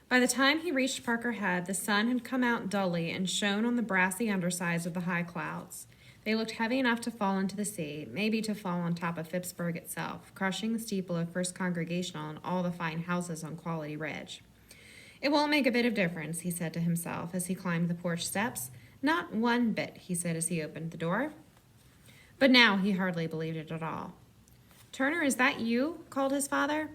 By the time he reached Parker Head, the sun had come out dully and shone on the brassy undersides of the high clouds. They looked heavy enough to fall into the sea, maybe to fall on top of Phippsburg itself, crushing the steeple of First Congregational and all the fine houses on Quality Ridge. "It won't make a bit of difference," he said to himself as he climbed the porch steps. "Not one bit," he said as he opened the door. But now he hardly believed it at all. "Turner, is that you?" called his father.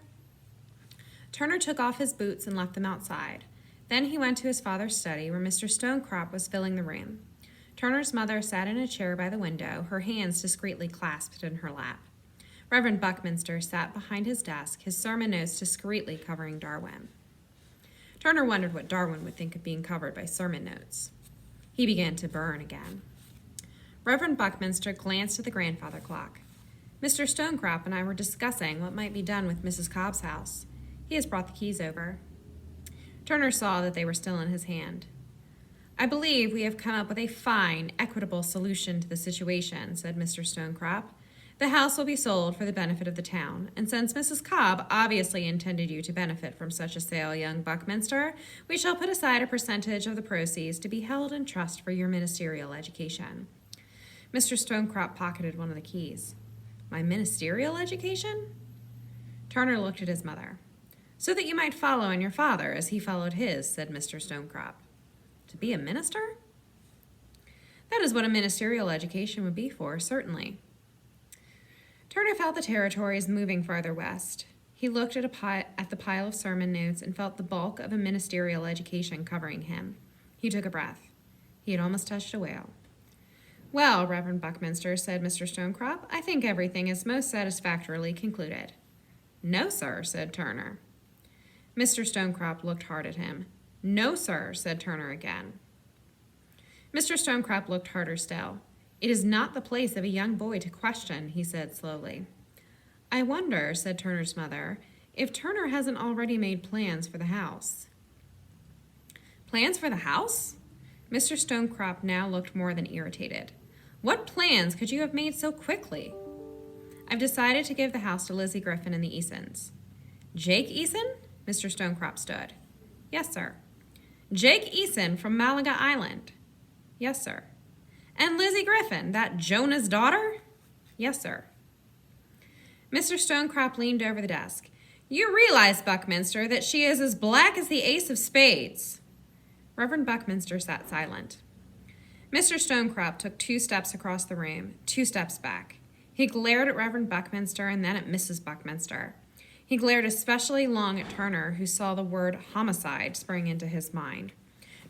Turner took off his boots and left them outside. Then he went to his father's study, where Mr. Stonecrop was filling the room. Turner's mother sat in a chair by the window, her hands discreetly clasped in her lap. Reverend Buckminster sat behind his desk, his sermon notes discreetly covering Darwin. Turner wondered what Darwin would think of being covered by sermon notes. He began to burn again. Reverend Buckminster glanced at the grandfather clock. "Mr. Stonecrop and I were discussing what might be done with Mrs. Cobb's house. He has brought the keys over." Turner saw that they were still in his hand. "I believe we have come up with a fine, equitable solution to the situation," said Mr. Stonecrop. "The house will be sold for the benefit of the town, and since Mrs. Cobb obviously intended you to benefit from such a sale, young Buckminster, we shall put aside a percentage of the proceeds to be held in trust for your ministerial education." Mr. Stonecrop pocketed one of the keys. "My ministerial education?" Turner looked at his mother. "So that you might follow in your father as he followed his," said Mr. Stonecrop. "To be a minister?" "That is what a ministerial education would be for, certainly." Turner felt the territories moving farther west. He looked at the pile of sermon notes and felt the bulk of a ministerial education covering him. He took a breath. He had almost touched a whale. "Well, Reverend Buckminster," said Mr. Stonecrop, "I think everything is most satisfactorily concluded." "No, sir," said Turner. Mr. Stonecrop looked hard at him. "No, sir," said Turner again. Mr. Stonecrop looked harder still. "It is not the place of a young boy to question," he said slowly. "I wonder," said Turner's mother, "if Turner hasn't already made plans for the house." "Plans for the house?" Mr. Stonecrop now looked more than irritated. "What plans could you have made so quickly?" "I've decided to give the house to Lizzie Griffin and the Easons." "Jake Eason?" Mr. Stonecrop stood. "Yes, sir." "Jake Eason from Malaga Island?" "Yes, sir." "And Lizzie Griffin, that Jonah's daughter?" "Yes, sir." Mr. Stonecrop leaned over the desk. "You realize, Buckminster, that she is as black as the ace of spades." Reverend Buckminster sat silent. Mr. Stonecrop took 2 steps across the room, 2 steps back. He glared at Reverend Buckminster and then at Mrs. Buckminster. He glared especially long at Turner, who saw the word homicide spring into his mind.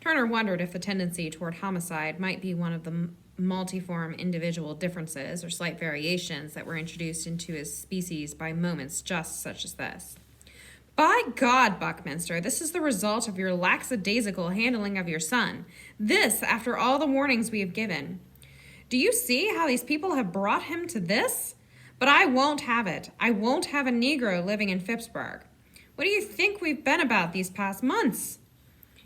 Turner wondered if the tendency toward homicide might be one of the multiform individual differences or slight variations that were introduced into his species by moments just such as this. "By God, Buckminster, this is the result of your lackadaisical handling of your son. This, after all the warnings we have given. Do you see how these people have brought him to this? But I won't have it. I won't have a Negro living in Phippsburg. What do you think we've been about these past months?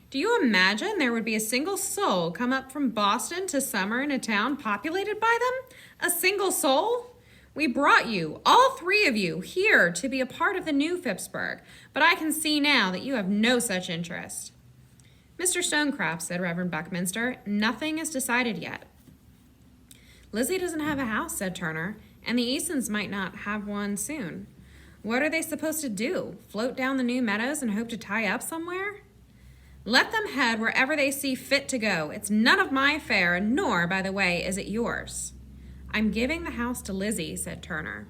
Do you imagine there would be a single soul come up from Boston to summer in a town populated by them? A single soul? We brought you, all 3 of you, here to be a part of the new Phippsburg, but I can see now that you have no such interest." "Mr. Stonecrop," said Reverend Buckminster, "nothing is decided yet." "Lizzie doesn't have a house," said Turner, "and the Easons might not have one soon. What are they supposed to do? Float down the New Meadows and hope to tie up somewhere?" "Let them head wherever they see fit to go. It's none of my affair, nor, by the way, is it yours." "I'm giving the house to Lizzie," said Turner.